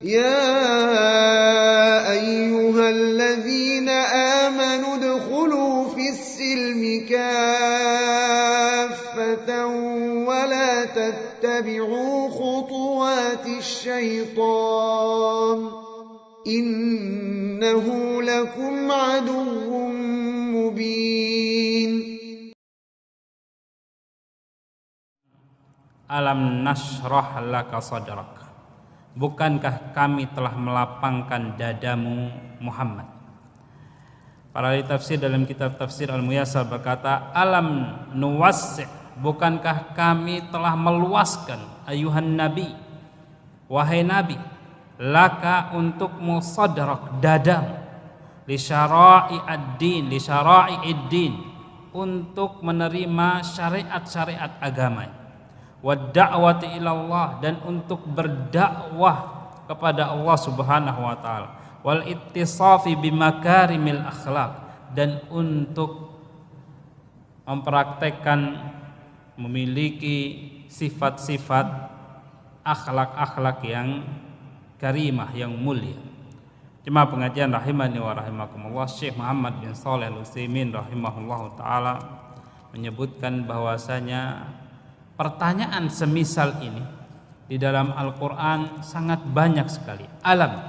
يا أيها الذين آمنوا ادخلوا في السلم كافة ولا تتبعوا خطوات الشيطان إنه لكم عدو مبين. Alam nashrah laka sadrak. Bukankah kami telah melapangkan dadamu Muhammad? Para ahli tafsir dalam kitab tafsir Al-Muyassar berkata, alam nuwassi', bukankah kami telah meluaskan ayuhan nabi, wahai nabi, laka untukmu sadrak, dadamu, li syara'i ad-din, li syara'i ad-din, untuk menerima syariat-syariat agama, wadda'wati ilallah, dan untuk berdakwah kepada Allah Subhanahu wa taala, wal ittisafi bimakarimil akhlaq, dan untuk mempraktekkan memiliki sifat-sifat akhlak-akhlak yang karimah, yang mulia. Jemaah pengajian rahimani wa rahimakumullah, Syekh Muhammad bin Shalih Al-Utsaimin rahimahullahu taala menyebutkan bahwasanya pertanyaan semisal ini di dalam Al-Quran sangat banyak sekali. Alam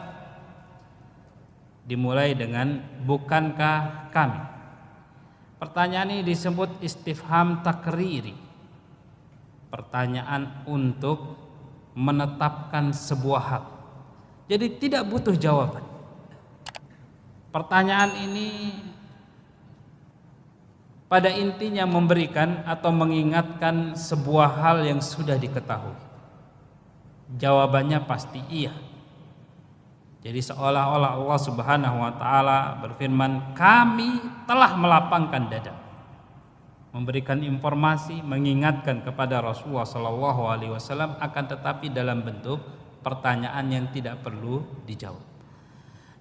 dimulai dengan bukankah kami. Pertanyaan ini disebut istifham takriri, pertanyaan untuk menetapkan sebuah hal. Jadi tidak butuh jawaban. Pertanyaan ini pada intinya memberikan atau mengingatkan sebuah hal yang sudah diketahui. Jawabannya pasti iya. Jadi seolah-olah Allah Subhanahu wa taala berfirman, kami telah melapangkan dada, memberikan informasi, mengingatkan kepada Rasulullah sallallahu alaihi wasallam, akan tetapi dalam bentuk pertanyaan yang tidak perlu dijawab.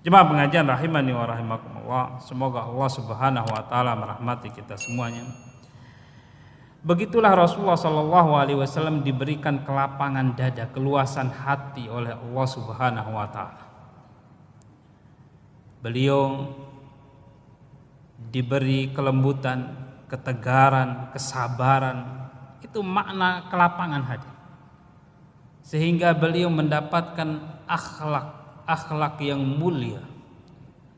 Jemaah pengajian rahimani wa rahimakumullah, semoga Allah Subhanahu wa taala merahmati kita semuanya. Begitulah Rasulullah sallallahu alaihi wasallam diberikan kelapangan dada, keluasan hati oleh Allah Subhanahu wa taala. Beliau diberi kelembutan, ketegaran, kesabaran. Itu makna kelapangan hati. Sehingga beliau mendapatkan akhlak yang mulia,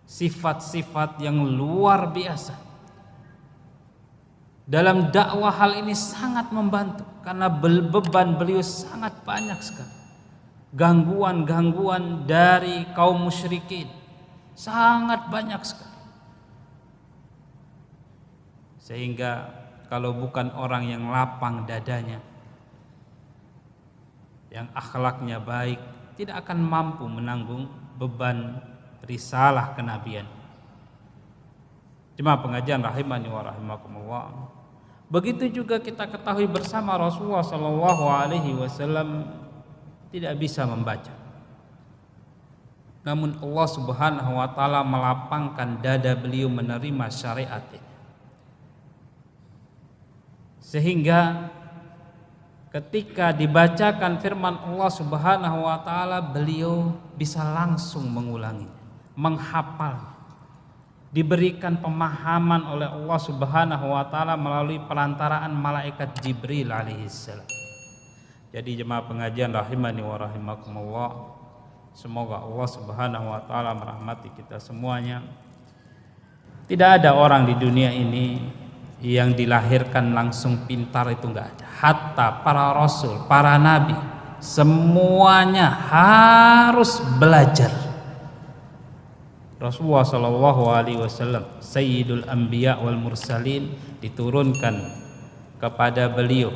sifat-sifat yang luar biasa. Dalam dakwah hal ini sangat membantu, karena beban beliau sangat banyak sekali. Gangguan-gangguan dari kaum musyrikin sangat banyak sekali. Sehingga kalau bukan orang yang lapang dadanya, yang akhlaknya baik, tidak akan mampu menanggung beban risalah kenabian. Jemaah pengajian rahimani wa rahimakumullah. Begitu juga kita ketahui bersama Rasulullah sallallahu alaihi wasallam tidak bisa membaca. Namun Allah Subhanahu wa taala melapangkan dada beliau menerima syariat ini. Sehingga ketika dibacakan firman Allah Subhanahu wa taala, beliau bisa langsung mengulangi, menghafal, diberikan pemahaman oleh Allah Subhanahu wa taala melalui perantaraan malaikat Jibril alaihissalam. Jadi jemaah pengajian rahimani wa rahimakumullah, semoga Allah Subhanahu wa taala merahmati kita semuanya. Tidak ada orang di dunia ini yang dilahirkan langsung pintar, itu enggak ada. Hatta para rasul, para nabi, semuanya harus belajar. Rasulullah sallallahu alaihi wasallam, sayyidul anbiya wal mursalin, diturunkan kepada beliau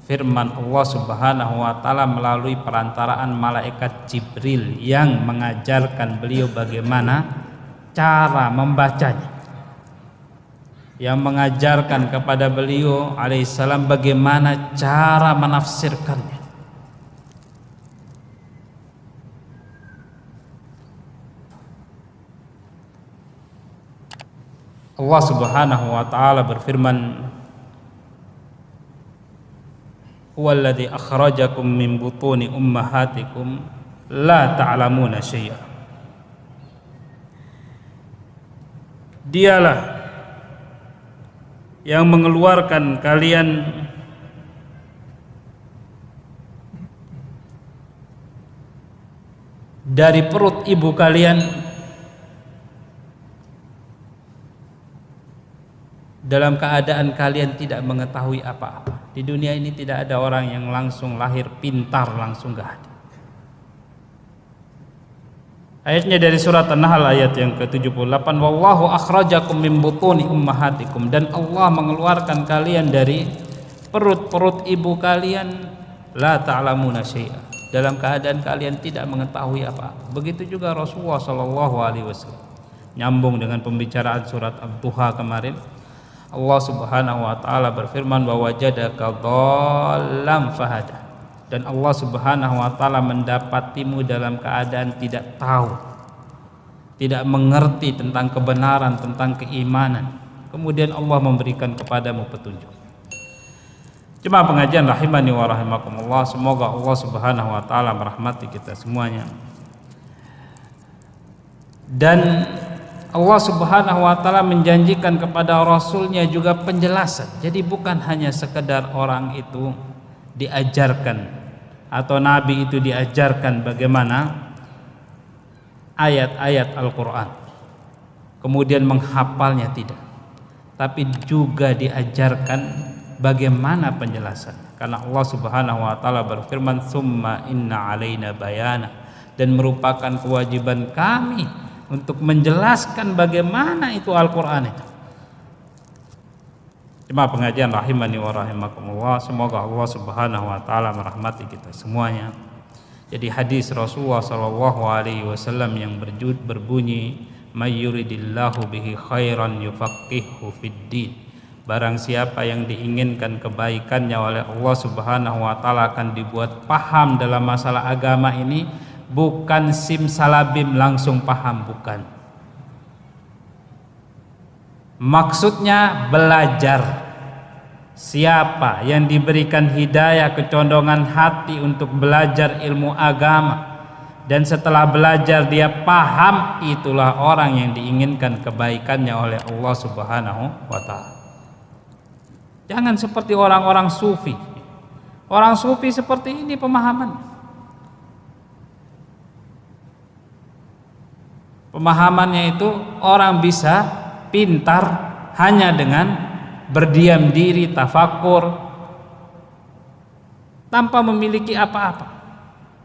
firman Allah Subhanahu wa taala melalui perantaraan malaikat Jibril yang mengajarkan beliau bagaimana cara membacanya, yang mengajarkan kepada beliau alaihissalam bagaimana cara menafsirkannya. Allah Subhanahu wa taala berfirman, huwallazi akhrajakum min butuni ummahatikum la ta'lamuna syai'a. Dialah yang mengeluarkan kalian dari perut ibu kalian dalam keadaan kalian tidak mengetahui apa-apa. Di dunia ini tidak ada orang yang langsung lahir pintar, langsung gak ada. Ayatnya dari surat An-Nahl ayat yang ke-78, wallahu akhrajakum min butuni ummahatikum, dan Allah mengeluarkan kalian dari perut-perut ibu kalian, la ta'lamuna syai'a, dalam keadaan kalian tidak mengetahui apa-apa. Begitu juga Rasulullah sallallahu alaihi wasallam. Nyambung dengan pembicaraan surat Ad-Duha kemarin, Allah Subhanahu wa taala berfirman, wa wajadaka dhallam fahada, dan Allah Subhanahu wa taala mendapatimu dalam keadaan tidak tahu, tidak mengerti tentang kebenaran, tentang keimanan. Kemudian Allah memberikan kepadamu petunjuk. Jemaah pengajian rahimani wa rahimakumullah, semoga Allah Subhanahu wa taala merahmati kita semuanya. Dan Allah Subhanahu wa taala menjanjikan kepada Rasulnya juga penjelasan. Jadi bukan hanya sekedar orang itu diajarkan atau Nabi itu diajarkan bagaimana ayat-ayat Al-Quran kemudian menghafalnya, tidak, tapi juga diajarkan bagaimana penjelasan. Karena Allah Subhanahu wa taala berfirman, summa inna alaina bayana, dan merupakan kewajiban kami untuk menjelaskan bagaimana itu Al-Quran itu. Jemaah pengajian rahimani wa rahimakumullah, semoga Allah Subhanahu wa taala merahmati kita semuanya. Jadi hadis Rasulullah sallallahu alaihi wasallam yang berbunyi, may yuridillahu bihi khairan yufaqihuhu fiddin, barang siapa yang diinginkan kebaikannya oleh Allah Subhanahu wa taala akan dibuat paham dalam masalah agama ini. Bukan simsalabim langsung paham, bukan. Maksudnya belajar. Siapa yang diberikan hidayah, kecondongan hati untuk belajar ilmu agama, dan setelah belajar dia paham, itulah orang yang diinginkan kebaikannya oleh Allah Subhanahu wa ta'ala. Jangan seperti orang-orang sufi. Orang sufi seperti ini pemahaman. Pemahamannya itu orang bisa pintar hanya dengan berdiam diri, tafakur, tanpa memiliki apa-apa.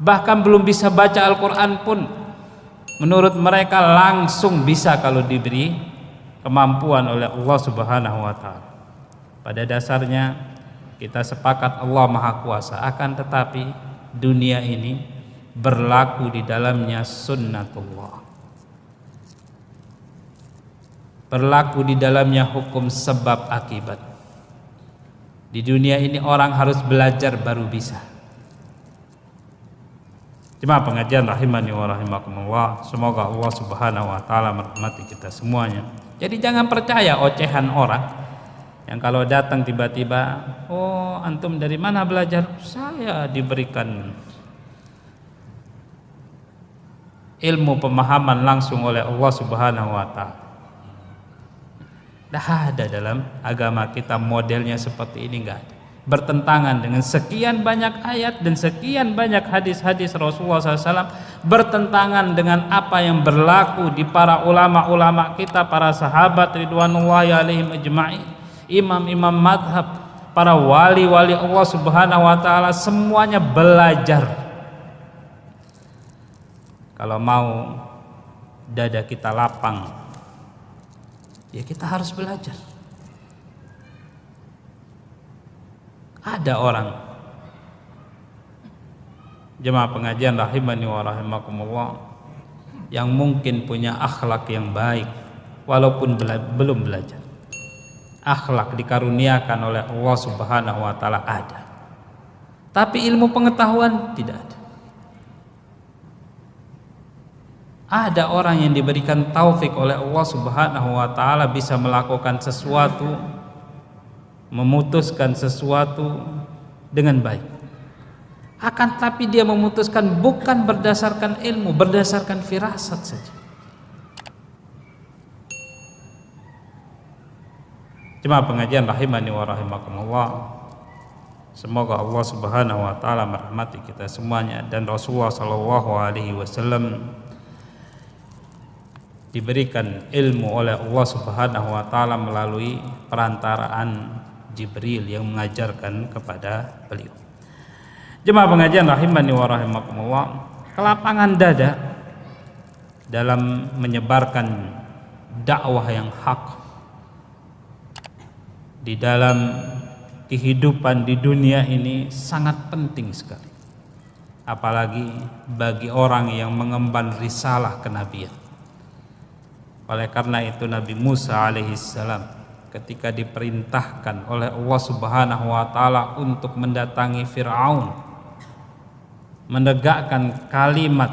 Bahkan belum bisa baca Al-Quran pun menurut mereka langsung bisa kalau diberi kemampuan oleh Allah Subhanahu wa ta'ala. Pada dasarnya kita sepakat Allah Maha Kuasa, akan tetapi dunia ini berlaku di dalamnya sunnatullah, berlaku di dalamnya hukum sebab akibat. Di dunia ini orang harus belajar baru bisa. Jemaah pengajian rahimani wa rahimakumullah, semoga Allah Subhanahu wa taala merahmati kita semuanya. Jadi jangan percaya ocehan orang yang kalau datang tiba-tiba, oh antum dari mana belajar? Saya diberikan ilmu pemahaman langsung oleh Allah Subhanahu wa taala. Dah ada dalam agama kita modelnya seperti ini, enggak ada. Bertentangan dengan sekian banyak ayat dan sekian banyak hadis-hadis Rasulullah SAW, bertentangan dengan apa yang berlaku di para ulama-ulama kita, para sahabat ridwanullahi alaihim ajma'in, imam-imam madhab, para wali-wali Allah Subhanahu wa ta'ala, semuanya belajar. Kalau mau dada kita lapang, ya kita harus belajar. Ada orang, jemaah pengajian rahimani wa rahimakumullah, yang mungkin punya akhlak yang baik walaupun belum belajar. Akhlak dikaruniakan oleh Allah Subhanahu wa ta'ala ada, tapi ilmu pengetahuan tidak ada. Ada orang yang diberikan taufik oleh Allah Subhanahu wa ta'ala bisa melakukan sesuatu, memutuskan sesuatu dengan baik. Akan tapi dia memutuskan bukan berdasarkan ilmu, berdasarkan firasat saja. Jemaah pengajian rahimani wa rahimakumullah. Semoga Allah Subhanahu wa taala merahmati kita semuanya dan Rasulullah sallallahu alaihi wasallam diberikan ilmu oleh Allah Subhanahu wa taala melalui perantaraan Jibril yang mengajarkan kepada beliau. Jemaah pengajian rahimani wa rahimakumullah, kelapangan dada dalam menyebarkan dakwah yang hak di dalam kehidupan di dunia ini sangat penting sekali, apalagi bagi orang yang mengemban risalah kenabian. Oleh karena itu Nabi Musa alaihissalam ketika diperintahkan oleh Allah Subhanahu wa taala untuk mendatangi Fir'aun, menegakkan kalimat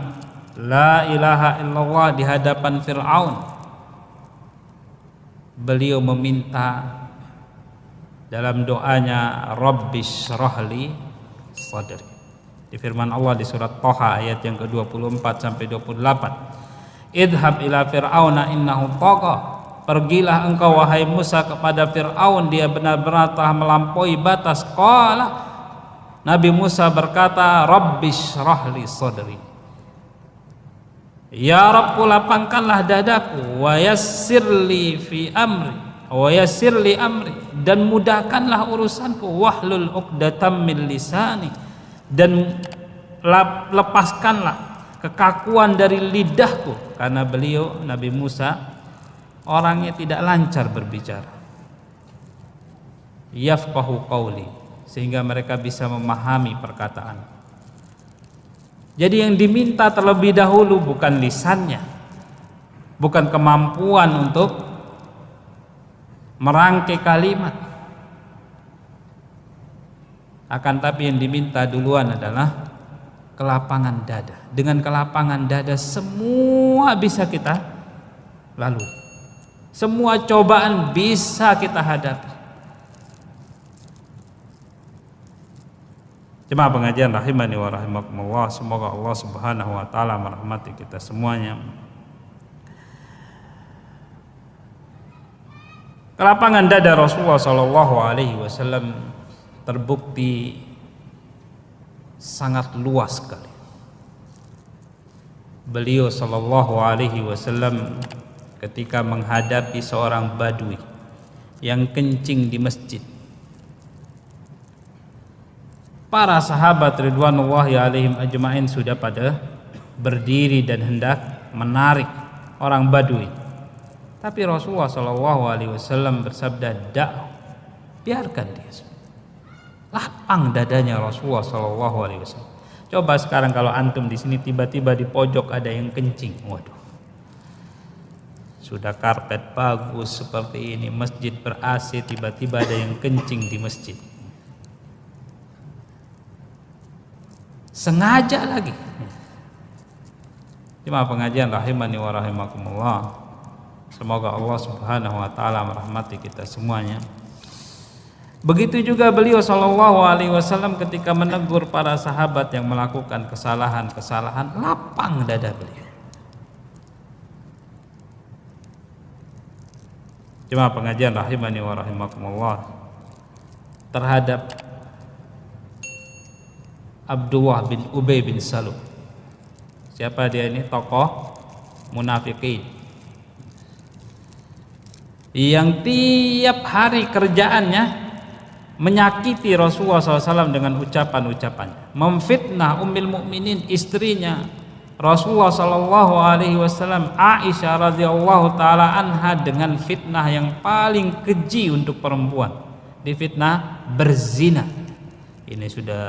la ilaha illallah di hadapan Fir'aun, beliau meminta dalam doanya Rabbish shrahli sadri. Di firman Allah di surat Thaha ayat yang ke-24 sampai 28, idhab ila fir'auna innahu tagha, pergilah engkau wahai Musa kepada Fir'aun, dia benar-benar telah melampaui batas. Qala, Nabi Musa berkata, Rabbish shrahli sadri, ya Rabbku lapangkanlah dadaku, wa yassirli fi amri, wa yassirli amri, dan mudahkanlah urusanku, wahlul 'uqdatam min lisani, dan lepaskanlah kekakuan dari lidahku, karena beliau Nabi Musa orangnya tidak lancar berbicara. Yafqahu qawli, sehingga mereka bisa memahami perkataan. Jadi yang diminta terlebih dahulu bukan lisannya, bukan kemampuan untuk merangkai kalimat, akan tapi yang diminta duluan adalah kelapangan dada. Dengan kelapangan dada semua bisa kita lalui, semua cobaan bisa kita hadapi. Jemaah pengajian rahimani wa rahimakumullah, semoga Allah Subhanahu wa taala merahmati kita semuanya. Kelapangan dada Rasulullah sallallahu alaihi wasallam terbukti sangat luas sekali. Beliau sallallahu alaihi wasallam ketika menghadapi seorang badui yang kencing di masjid, para sahabat ridwanullahi alaihim ajma'in sudah pada berdiri dan hendak menarik orang badui, tapi Rasulullah sallallahu alaihi wasallam bersabda, biarkan dia. Lapang dadanya Rasulullah sallallahu alaihi wasallam. Coba sekarang kalau antum di sini tiba-tiba di pojok ada yang kencing, waduh, sudah karpet bagus seperti ini, masjid ber-AC, tiba-tiba ada yang kencing di masjid, sengaja lagi. Jemaah pengajian rahimani wa rahimakumullah, semoga Allah Subhanahu wa taala merahmati kita semuanya. Begitu juga beliau sallallahu alaihi wasallam ketika menegur para sahabat yang melakukan kesalahan-kesalahan, lapang dada beliau. Jemaah pengajian rahimani wa rahimakumullah, terhadap Abdullah bin Ubay bin Salul. Siapa dia ini? Tokoh munafikin yang tiap hari kerjaannya menyakiti Rasulullah SAW dengan ucapan-ucapannya, memfitnah Ummul Mukminin, istrinya Rasulullah SAW, Aisyah radhiyallahu taala anha, dengan fitnah yang paling keji untuk perempuan, difitnah berzina. Ini sudah,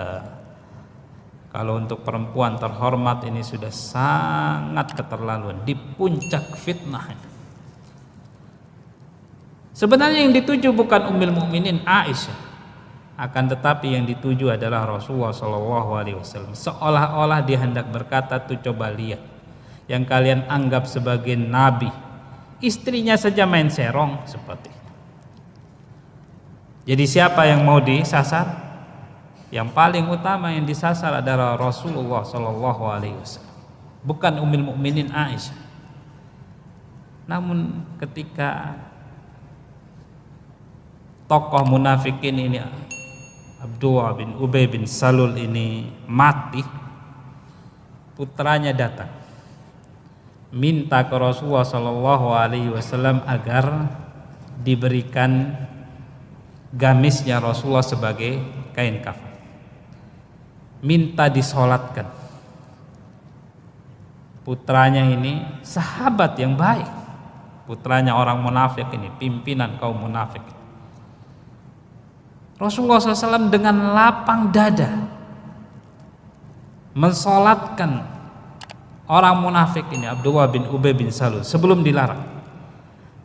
kalau untuk perempuan terhormat ini sudah sangat keterlaluan, di puncak fitnah. Sebenarnya yang dituju bukan Ummul Mukminin Aisyah, akan tetapi yang dituju adalah Rasulullah SAW. Seolah-olah dia hendak berkata, tuh coba lihat, yang kalian anggap sebagai nabi, istrinya saja main serong seperti itu. Jadi siapa yang mau disasar? Yang paling utama yang disasar adalah Rasulullah Shallallahu Alaihi Wasallam, bukan Ummul Mukminin Aisyah. Namun ketika tokoh munafikin ini, Abdullah bin Ubay bin Salul ini mati, putranya datang minta ke Rasulullah Shallallahu Alaihi Wasallam agar diberikan gamisnya Rasulullah sebagai kain kafan, minta disolatkan. Putranya ini sahabat yang baik, putranya orang munafik ini, pimpinan kaum munafik. Rasulullah SAW dengan lapang dada mensolatkan orang munafik ini, Abdullah bin Ubay bin Salul, sebelum dilarang.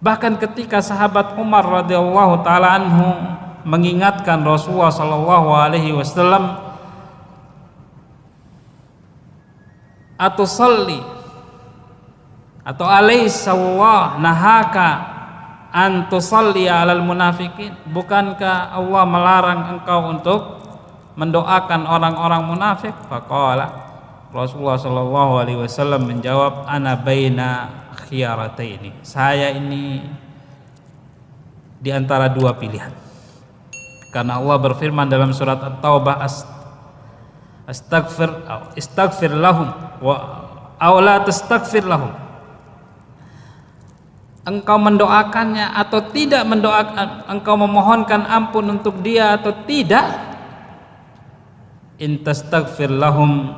Bahkan ketika sahabat Umar radhiyallahu taala anhu mengingatkan Rasulullah sallallahu alaihi wasallam, "Atusalli atau alaihissallah nahaka an tusalli alal munafikin?" Bukankah Allah melarang engkau untuk mendoakan orang-orang munafik? Faqala, Rasulullah sallallahu alaihi wasallam menjawab, "Ana baina khiyarataini." Saya ini di antara dua pilihan. Karena Allah berfirman dalam surat At-Taubah, "Astaghfir lahum wa aw la tastaghfir lahum." Engkau mendoakannya atau tidak mendoakan, engkau memohonkan ampun untuk dia atau tidak. In tastaghfir lahum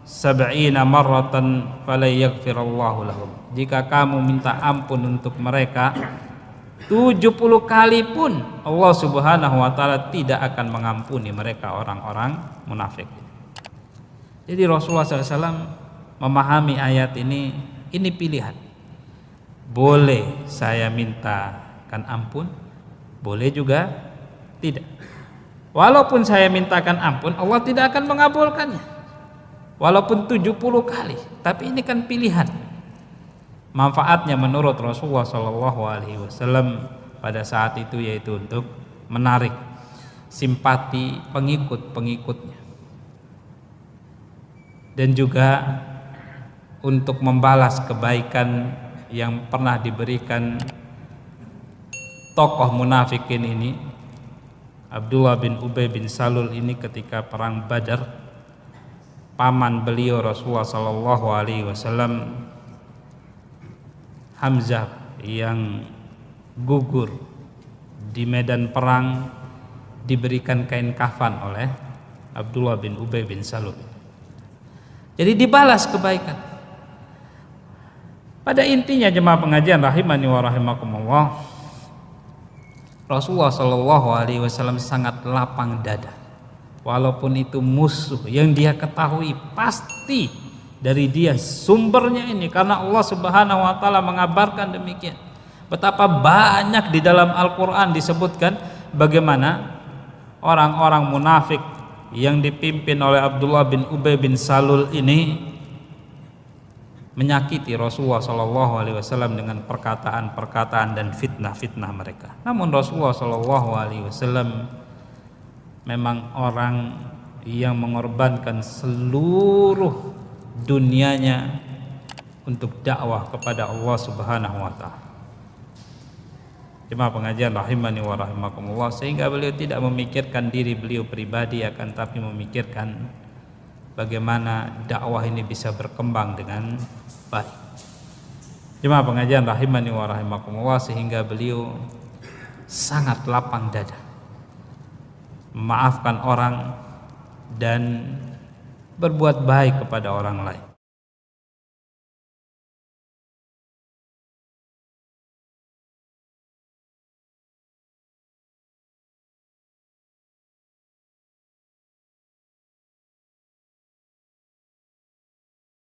70 marratan fala yaghfirallahu lahum. Jika kamu minta ampun untuk mereka 70 kali pun, Allah Subhanahu wa taala tidak akan mengampuni mereka, orang-orang munafik. Jadi Rasulullah SAW memahami ayat ini pilihan. Boleh saya mintakan ampun, boleh juga tidak. Walaupun saya mintakan ampun, Allah tidak akan mengabulkannya. Walaupun 70 kali, tapi ini kan pilihan. Manfaatnya menurut Rasulullah SAW pada saat itu yaitu untuk menarik simpati pengikut-pengikutnya, dan juga untuk membalas kebaikan yang pernah diberikan tokoh munafikin ini, Abdullah bin Ubay bin Salul ini, ketika perang Badar. Paman beliau Rasulullah sallallahu alaihi wasallam, Hamzah, yang gugur di medan perang, diberikan kain kafan oleh Abdullah bin Ubay bin Salul. Jadi dibalas kebaikan. Pada intinya jemaah pengajian rahimani wa rahimakumullah, Rasulullah sallallahu alaihi wasallam sangat lapang dada. Walaupun itu musuh yang dia ketahui pasti dari dia sumbernya ini, karena Allah Subhanahu wa taala mengabarkan demikian. Betapa banyak di dalam Al-Qur'an disebutkan bagaimana orang-orang munafik yang dipimpin oleh Abdullah bin Ubay bin Salul ini menyakiti Rasulullah sallallahu alaihi wasallam dengan perkataan-perkataan dan fitnah-fitnah mereka. Namun Rasulullah sallallahu alaihi wasallam memang orang yang mengorbankan seluruh dunianya untuk dakwah kepada Allah Subhanahu wa taala. Jemaah pengajian rahimani wa rahimakumullah, sehingga beliau tidak memikirkan diri beliau pribadi, akan tapi memikirkan bagaimana dakwah ini bisa berkembang dengan baik. Jemaah pengajian rahimani wa rahimakumullah, sehingga beliau sangat lapang dada memaafkan orang dan berbuat baik kepada orang lain.